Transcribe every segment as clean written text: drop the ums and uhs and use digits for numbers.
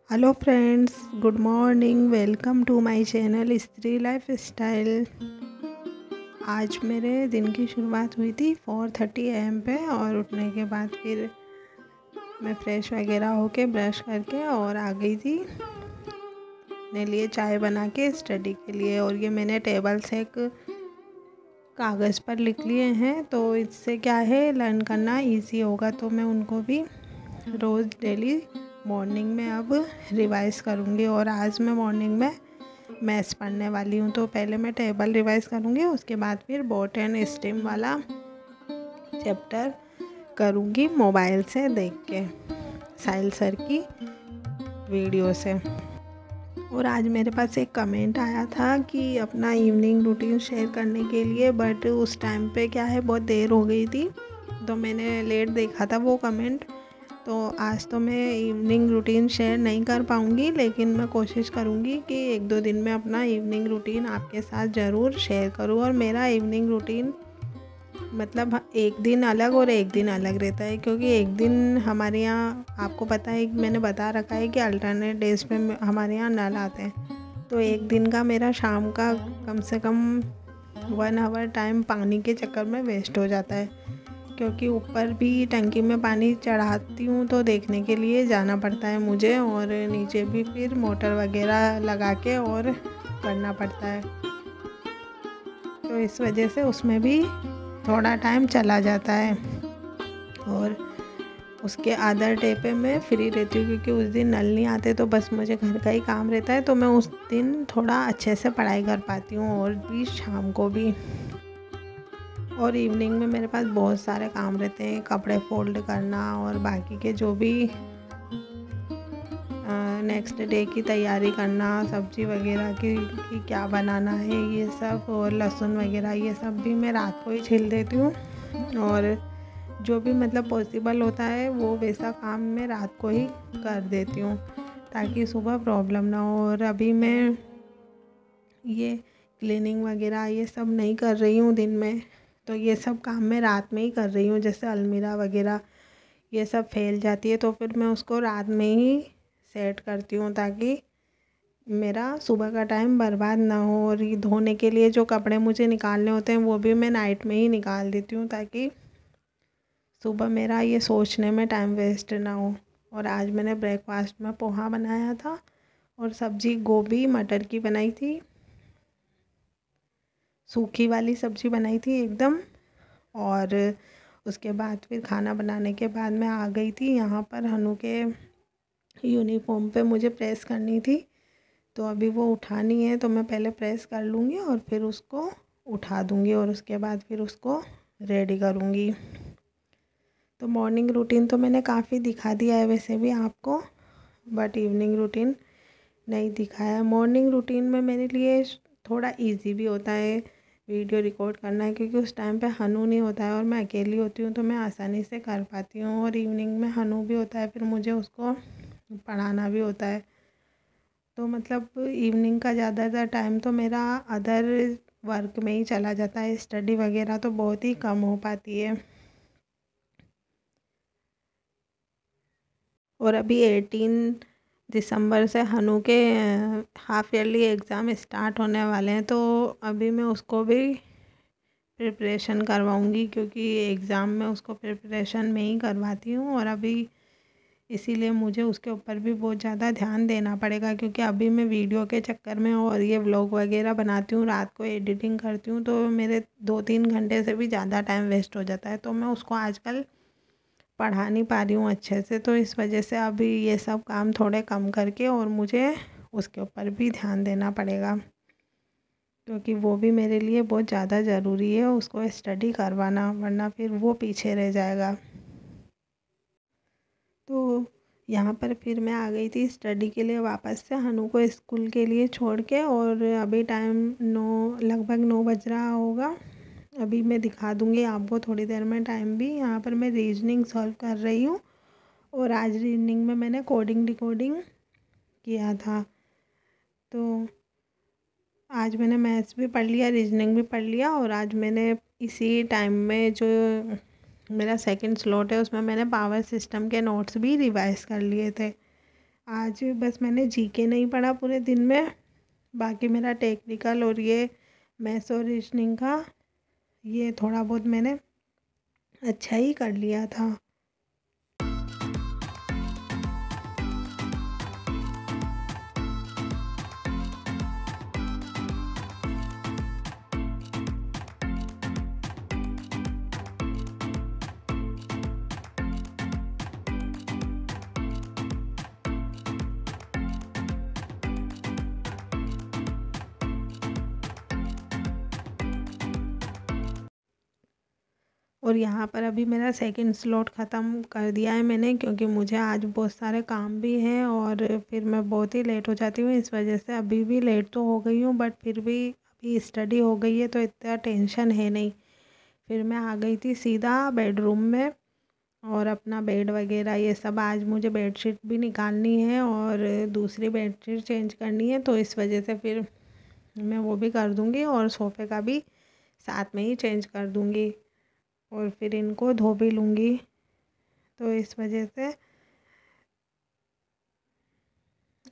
Hello friends, good morning. Welcome to my channel Stree life style. आज मेरे दिन की शुरुआत हुई थी 4:30 AM पे और उठने के बाद फिर मैं फ्रेश वगैरह होके ब्रश करके और आ गई थी अपने लिए चाय बना के स्टडी के लिए। और ये मैंने टेबल से एक कागज़ पर लिख लिए हैं, तो इससे क्या है लर्न करना इजी होगा। तो मैं उनको भी रोज़ डेली मॉर्निंग में अब रिवाइज़ करूँगी। और आज मैं मॉर्निंग में मैथ्स पढ़ने वाली हूँ, तो पहले मैं टेबल रिवाइज़ करूँगी, उसके बाद फिर बॉट एंड स्टेम वाला चैप्टर करूँगी मोबाइल से देख के, साहिल सर की वीडियो से। और आज मेरे पास एक कमेंट आया था कि अपना इवनिंग रूटीन शेयर करने के लिए, बट उस टाइम पे क्या है बहुत देर हो गई थी, तो मैंने लेट देखा था वो कमेंट। तो आज तो मैं इवनिंग रूटीन शेयर नहीं कर पाऊँगी, लेकिन मैं कोशिश करूँगी कि 1-2 दिन में अपना इवनिंग रूटीन आपके साथ ज़रूर शेयर करूँ। और मेरा इवनिंग रूटीन मतलब एक दिन अलग और एक दिन अलग रहता है, क्योंकि एक दिन हमारे यहाँ आपको पता है, मैंने बता रखा है कि अल्टरनेट डेज पे हमारे यहाँ नल आते हैं। तो एक दिन का मेरा शाम का कम से कम 1 आवर टाइम पानी के चक्कर में वेस्ट हो जाता है, क्योंकि ऊपर भी टंकी में पानी चढ़ाती हूँ तो देखने के लिए जाना पड़ता है मुझे, और नीचे भी फिर मोटर वगैरह लगा के और करना पड़ता है। तो इस वजह से उसमें भी थोड़ा टाइम चला जाता है। और उसके अदर डे पे मैं फ्री रहती हूँ, क्योंकि उस दिन नल नहीं आते, तो बस मुझे घर का ही काम रहता है, तो मैं उस दिन थोड़ा अच्छे से पढ़ाई कर पाती हूँ, और भी शाम को भी। और इवनिंग में मेरे पास बहुत सारे काम रहते हैं, कपड़े फोल्ड करना और बाकी के जो भी नेक्स्ट डे की तैयारी करना, सब्ज़ी वगैरह की क्या बनाना है ये सब, और लहसुन वगैरह ये सब भी मैं रात को ही छील देती हूँ। और जो भी मतलब पॉसिबल होता है वो वैसा काम मैं रात को ही कर देती हूँ, ताकि सुबह प्रॉब्लम ना हो। और अभी मैं ये क्लीनिंग वगैरह ये सब नहीं कर रही हूँ दिन में, तो ये सब काम मैं रात में ही कर रही हूँ। जैसे अलमीरा वगैरह ये सब फैल जाती है, तो फिर मैं उसको रात में ही सेट करती हूँ, ताकि मेरा सुबह का टाइम बर्बाद ना हो। और ये धोने के लिए जो कपड़े मुझे निकालने होते हैं वो भी मैं नाइट में ही निकाल देती हूँ, ताकि सुबह मेरा ये सोचने में टाइम वेस्ट ना हो। और आज मैंने ब्रेकफास्ट में पोहा बनाया था, और सब्ज़ी गोभी मटर की बनाई थी, सूखी वाली सब्ज़ी बनाई थी एकदम। और उसके बाद फिर खाना बनाने के बाद मैं आ गई थी यहाँ पर हनु के यूनिफॉर्म पे मुझे प्रेस करनी थी, तो अभी वो उठानी है, तो मैं पहले प्रेस कर लूँगी और फिर उसको उठा दूँगी, और उसके बाद फिर उसको रेडी करूँगी। तो मॉर्निंग रूटीन तो मैंने काफ़ी दिखा दिया है वैसे भी आपको, बट इवनिंग रूटीन नहीं दिखाया। मॉर्निंग रूटीन में मेरे लिए थोड़ा इजी भी होता है वीडियो रिकॉर्ड करना है, क्योंकि उस टाइम पे हनु नहीं होता है और मैं अकेली होती हूँ, तो मैं आसानी से कर पाती हूँ। और इवनिंग में हनु भी होता है, फिर मुझे उसको पढ़ाना भी होता है, तो मतलब इवनिंग का ज़्यादातर टाइम तो मेरा अदर वर्क में ही चला जाता है, स्टडी वगैरह तो बहुत ही कम हो पाती है। और अभी 18 दिसंबर से हनु के हाफ ईयरली एग्ज़ाम स्टार्ट होने वाले हैं, तो अभी मैं उसको भी प्रिपरेशन करवाऊँगी, क्योंकि एग्ज़ाम में उसको प्रिपरेशन में ही करवाती हूँ। और अभी इसीलिए मुझे उसके ऊपर भी बहुत ज़्यादा ध्यान देना पड़ेगा, क्योंकि अभी मैं वीडियो के चक्कर में और ये व्लॉग वगैरह बनाती हूँ, रात को एडिटिंग करती हूँ, तो मेरे 2-3 घंटे से भी ज़्यादा टाइम वेस्ट हो जाता है, तो मैं उसको आजकल पढ़ा नहीं पा रही हूँ अच्छे से। तो इस वजह से अभी ये सब काम थोड़े कम करके और मुझे उसके ऊपर भी ध्यान देना पड़ेगा, क्योंकि वो भी मेरे लिए बहुत ज़्यादा ज़रूरी है उसको स्टडी करवाना, वरना फिर वो पीछे रह जाएगा। तो यहाँ पर फिर मैं आ गई थी स्टडी के लिए वापस से हनु को स्कूल के लिए छोड़ के, और अभी टाइम लगभग 9 बज रहा होगा। अभी मैं दिखा दूँगी आपको थोड़ी देर में टाइम भी। यहाँ पर मैं रीजनिंग सॉल्व कर रही हूँ, और आज रीजनिंग में मैंने कोडिंग डिकोडिंग किया था। तो आज मैंने मैथ्स भी पढ़ लिया, रीजनिंग भी पढ़ लिया, और आज मैंने इसी टाइम में जो मेरा सेकंड स्लॉट है उसमें मैंने पावर सिस्टम के नोट्स भी रिवाइज़ कर लिए थे। आज बस मैंने जीके नहीं पढ़ा पूरे दिन में, बाकी मेरा टेक्निकल और ये मैथ्स और रीजनिंग का ये थोड़ा बहुत मैंने अच्छा ही कर लिया था। और यहाँ पर अभी मेरा सेकंड स्लॉट ख़त्म कर दिया है मैंने, क्योंकि मुझे आज बहुत सारे काम भी हैं और फिर मैं बहुत ही लेट हो जाती हूँ। इस वजह से अभी भी लेट तो हो गई हूँ, बट फिर भी अभी स्टडी हो गई है तो इतना टेंशन है नहीं। फिर मैं आ गई थी सीधा बेडरूम में और अपना बेड वगैरह ये सब, आज मुझे बेडशीट भी निकालनी है और दूसरी बेडशीट चेंज करनी है, तो इस वजह से फिर मैं वो भी कर दूँगी और सोफ़े का भी साथ में ही चेंज कर दूँगी और फिर इनको धो भी लूँगी। तो इस वजह से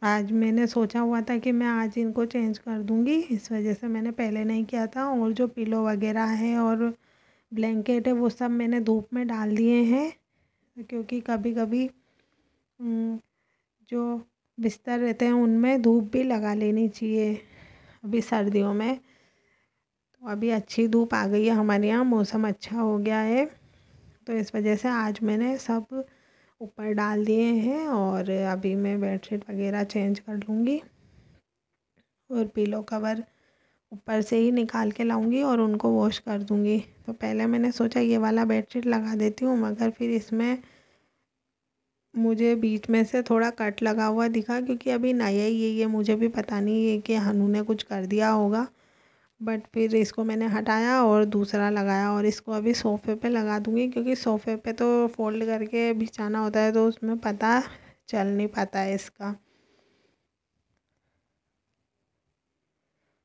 आज मैंने सोचा हुआ था कि मैं आज इनको चेंज कर दूँगी, इस वजह से मैंने पहले नहीं किया था। और जो पिलो वगैरह है और ब्लैंकेट है वो सब मैंने धूप में डाल दिए हैं, क्योंकि कभी कभी जो बिस्तर रहते हैं उनमें धूप भी लगा लेनी चाहिए अभी सर्दियों में। तो अभी अच्छी धूप आ गई है हमारे यहाँ, मौसम अच्छा हो गया है, तो इस वजह से आज मैंने सब ऊपर डाल दिए हैं और अभी मैं बेडशीट वगैरह चेंज कर लूँगी और पिलो कवर ऊपर से ही निकाल के लाऊंगी और उनको वॉश कर दूँगी। तो पहले मैंने सोचा ये वाला बेडशीट लगा देती हूँ, मगर फिर इसमें मुझे बीच में से थोड़ा कट लगा हुआ दिखा, क्योंकि अभी नया ही है ये, मुझे भी पता नहीं है कि हनू ने कुछ कर दिया होगा। बट फिर इसको मैंने हटाया और दूसरा लगाया और इसको अभी सोफ़े पे लगा दूँगी, क्योंकि सोफ़े पे तो फोल्ड करके बिछाना होता है तो उसमें पता चल नहीं पाता है इसका।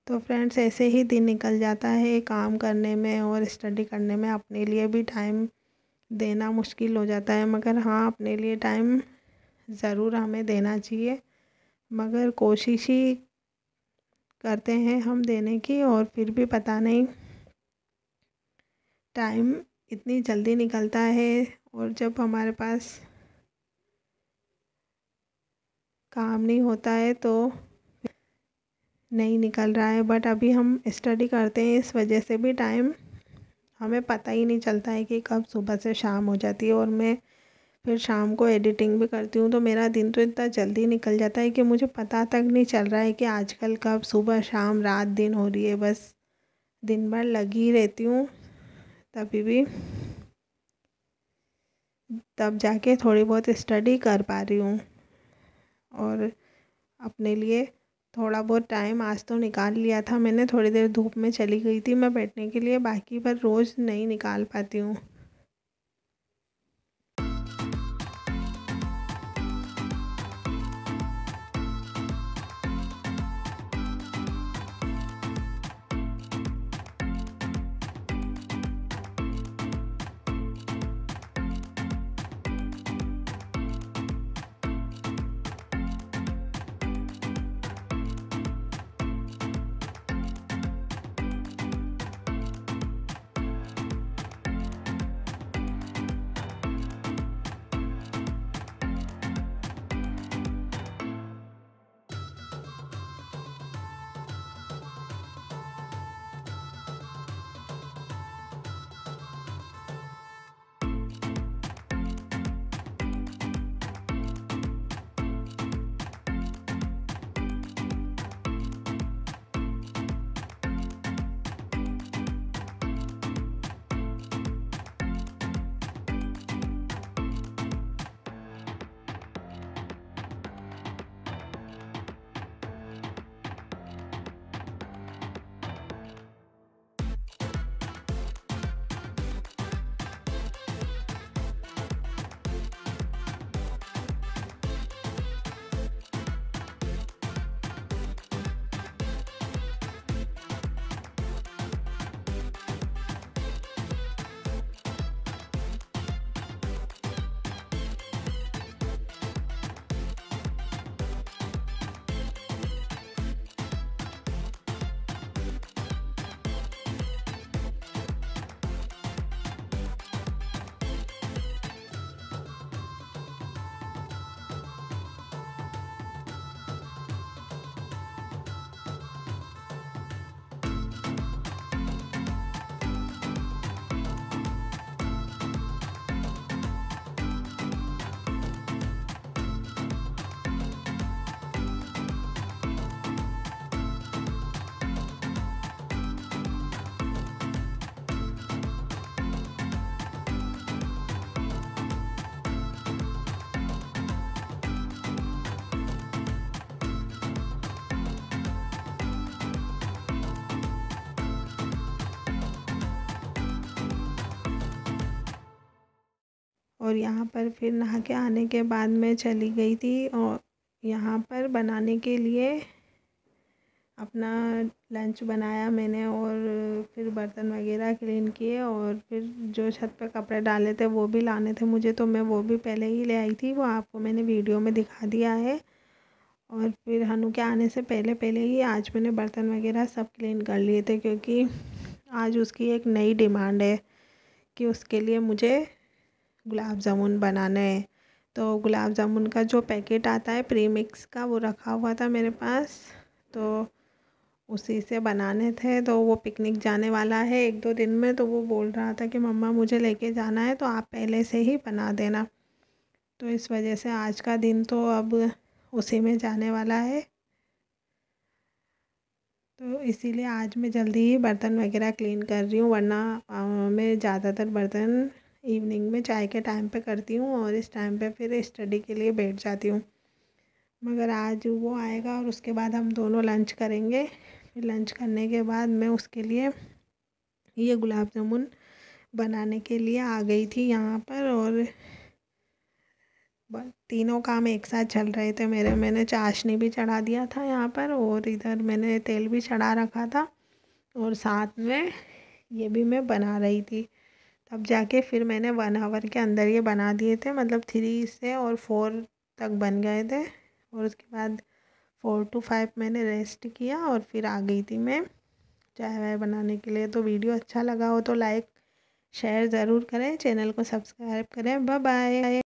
तो फ्रेंड्स ऐसे ही दिन निकल जाता है काम करने में और स्टडी करने में, अपने लिए भी टाइम देना मुश्किल हो जाता है, मगर हाँ अपने लिए टाइम ज़रूर हमें देना चाहिए। मगर कोशिश ही करते हैं हम देने की और फिर भी पता नहीं टाइम इतनी जल्दी निकलता है, और जब हमारे पास काम नहीं होता है तो नहीं निकल रहा है। बट अभी हम स्टडी करते हैं, इस वजह से भी टाइम हमें पता ही नहीं चलता है कि कब सुबह से शाम हो जाती है। और मैं फिर शाम को एडिटिंग भी करती हूँ, तो मेरा दिन तो इतना जल्दी निकल जाता है कि मुझे पता तक नहीं चल रहा है कि आजकल कब सुबह शाम रात दिन हो रही है। बस दिन भर लगी रहती हूँ, तभी भी तब जाके थोड़ी बहुत स्टडी कर पा रही हूँ। और अपने लिए थोड़ा बहुत टाइम आज तो निकाल लिया था मैंने, थोड़ी देर धूप में चली गई थी मैं बैठने के लिए, बाकी पर रोज़ नहीं निकाल पाती हूँ। और यहाँ पर फिर नहा के आने के बाद मैं चली गई थी और यहाँ पर बनाने के लिए अपना लंच बनाया मैंने, और फिर बर्तन वगैरह क्लीन किए, और फिर जो छत पे कपड़े डाले थे वो भी लाने थे मुझे, तो मैं वो भी पहले ही ले आई थी, वो आपको मैंने वीडियो में दिखा दिया है। और फिर हनु के आने से पहले पहले ही आज मैंने बर्तन वगैरह सब क्लीन कर लिए थे, क्योंकि आज उसकी एक नई डिमांड है कि उसके लिए मुझे गुलाब जामुन बनाने हैं। तो गुलाब जामुन का जो पैकेट आता है प्री मिक्स का, वो रखा हुआ था मेरे पास, तो उसी से बनाने थे। तो वो पिकनिक जाने वाला है 1-2 दिन में, तो वो बोल रहा था कि मम्मा मुझे लेके जाना है, तो आप पहले से ही बना देना। तो इस वजह से आज का दिन तो अब उसी में जाने वाला है, तो इसीलिए आज मैं जल्दी ही बर्तन वगैरह क्लीन कर रही हूँ, वरना मैं ज़्यादातर बर्तन इवनिंग में चाय के टाइम पे करती हूँ, और इस टाइम पे फिर स्टडी के लिए बैठ जाती हूँ। मगर आज वो आएगा और उसके बाद हम दोनों लंच करेंगे। फिर लंच करने के बाद मैं उसके लिए ये गुलाब जामुन बनाने के लिए आ गई थी यहाँ पर, और तीनों काम एक साथ चल रहे थे मेरे। मैंने चाशनी भी चढ़ा दिया था यहाँ पर, और इधर मैंने तेल भी चढ़ा रखा था, और साथ में ये भी मैं बना रही थी। तब जाके फिर मैंने 1 आवर के अंदर ये बना दिए थे, मतलब 3 से और 4 तक बन गए थे, और उसके बाद 4 to 5 मैंने रेस्ट किया, और फिर आ गई थी मैं चाय वाय बनाने के लिए। तो वीडियो अच्छा लगा हो तो लाइक शेयर ज़रूर करें, चैनल को सब्सक्राइब करें। Bye bye.